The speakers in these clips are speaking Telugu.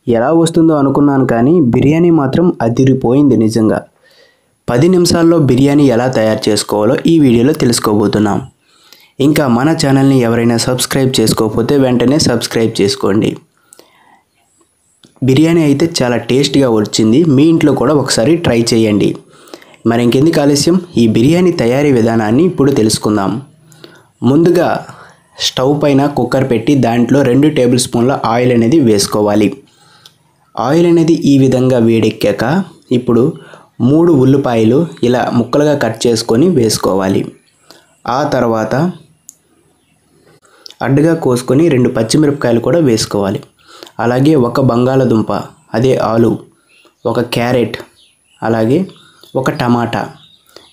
ఎలా వస్తుందో అనుకున్నాను కానీ బిర్యానీ మాత్రం అదిరిపోయింది నిజంగా. 10 నిమిషాల్లో బిర్యానీ ఎలా తయారు చేసుకోవాలో ఈ వీడియోలో తెలుసుకోబోతున్నాం. ఇంకా మన ఛానల్ని ఎవరైనా సబ్స్క్రైబ్ చేసుకోకపోతే వెంటనే సబ్స్క్రైబ్ చేసుకోండి. బిర్యానీ అయితే చాలా టేస్ట్గా వచ్చింది. మీ ఇంట్లో కూడా ఒకసారి ట్రై చేయండి. మరి ఇంకెందుకు ఆలస్యం, ఈ బిర్యానీ తయారీ విధానాన్ని ఇప్పుడు తెలుసుకుందాం. ముందుగా స్టవ్ పైన కుక్కర్ పెట్టి దాంట్లో 2 టేబుల్ స్పూన్ల ఆయిల్ అనేది వేసుకోవాలి. ఆయిల్ అనేది ఈ విధంగా వేడెక్కాక ఇప్పుడు 3 ఉల్లిపాయలు ఇలా ముక్కలుగా కట్ చేసుకొని వేసుకోవాలి. ఆ తర్వాత అడ్డుగా కోసుకొని 2 పచ్చిమిరపకాయలు కూడా వేసుకోవాలి. అలాగే 1 బంగాళదుంప అదే ఆలు, 1 క్యారెట్, అలాగే 1 టమాటా,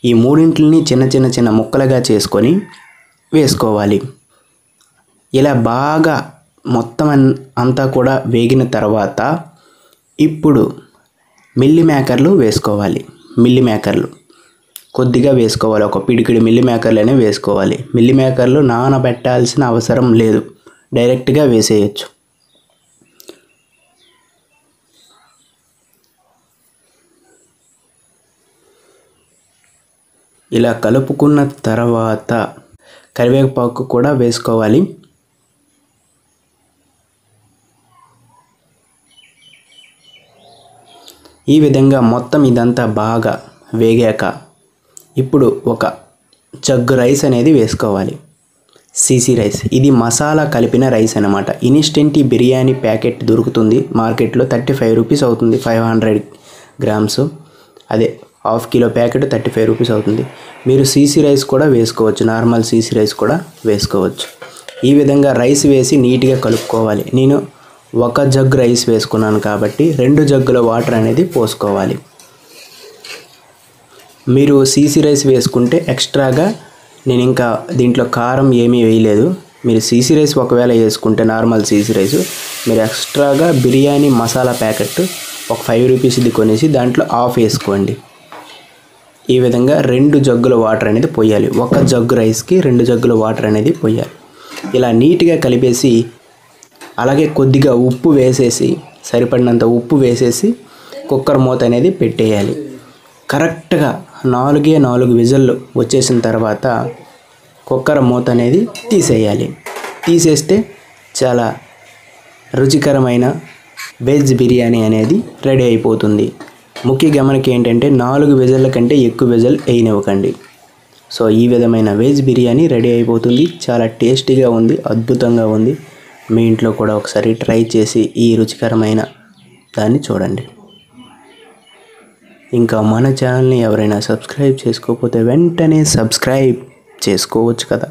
ఈ మూడింటిని చిన్న ముక్కలుగా చేసుకొని వేసుకోవాలి. ఇలా బాగా మొత్తం అంతా కూడా వేగిన తర్వాత ఇప్పుడు మిల్లీ మేకర్లు వేసుకోవాలి. మిల్లీ మేకర్లు కొద్దిగా వేసుకోవాలి. 1 పిడికిడి మిల్లీ మేకర్లనే వేసుకోవాలి. మిల్లీ మేకర్లు నానబెట్టాల్సిన అవసరం లేదు, డైరెక్ట్గా వేసేయచ్చు. ఇలా కలుపుకున్న తర్వాత కరివేపాకు కూడా వేసుకోవాలి. ఈ విధంగా మొత్తం ఇదంతా బాగా వేగాక ఇప్పుడు 1 జగ్గు రైస్ అనేది వేసుకోవాలి. సీసీ రైస్, ఇది మసాలా కలిపిన రైస్ అన్నమాట. ఇన్స్టెంట్ బిర్యానీ ప్యాకెట్ దొరుకుతుంది మార్కెట్లో, 35 రూపీస్ అవుతుంది. 500 గ్రామ్స్, అదే ½ కిలో ప్యాకెట్ 35 రూపీస్ అవుతుంది. మీరు సీసీ రైస్ కూడా వేసుకోవచ్చు, నార్మల్ సీసీ రైస్ కూడా వేసుకోవచ్చు. ఈ విధంగా రైస్ వేసి నీట్గా కలుపుకోవాలి. నేను 1 జగ్గు రైస్ వేసుకున్నాను కాబట్టి 2 జగ్గుల వాటర్ అనేది పోసుకోవాలి. మీరు సీసీ రైస్ వేసుకుంటే ఎక్స్ట్రాగా నేను ఇంకా దీంట్లో కారం ఏమీ వేయలేదు. మీరు సీసీ రైస్ ఒకవేళ వేసుకుంటే నార్మల్ సీసీ రైస్ మీరు ఎక్స్ట్రాగా బిర్యానీ మసాలా ప్యాకెట్ 5 రూపీస్ది కొనేసి దాంట్లో ½ వేసుకోండి. ఈ విధంగా 2 జగ్గుల వాటర్ అనేది పోయాలి. 1 జగ్గు రైస్కి 2 జగ్గుల వాటర్ అనేది పోయాలి. ఇలా నీట్గా కలిపేసి అలాగే కొద్దిగా ఉప్పు వేసేసి, సరిపడినంత ఉప్పు వేసేసి కుక్కర్ మూత అనేది పెట్టేయాలి. కరెక్ట్గా 4 విజిల్లు వచ్చేసిన తర్వాత కుక్కర్ మూత అనేది తీసేయాలి. తీసేస్తే చాలా రుచికరమైన వెజ్ బిర్యానీ అనేది రెడీ అయిపోతుంది. ముఖ్య గమనిక ఏంటంటే 4 విజిల్ల కంటే ఎక్కువ విజిల్ వేయనివ్వకండి. సో ఈ విధమైన వెజ్ బిర్యానీ రెడీ అయిపోతుంది. చాలా టేస్టీగా ఉంది, అద్భుతంగా ఉంది. మీ ఇంట్లో కూడా ఒకసారి ట్రై చేసి ఈ రుచికరమైన దాన్ని చూడండి. ఇంకా మన ఛానల్ని ఎవరైనా సబ్స్క్రైబ్ చేసుకోకపోతే వెంటనే సబ్స్క్రైబ్ చేసుకోవచ్చు కదా.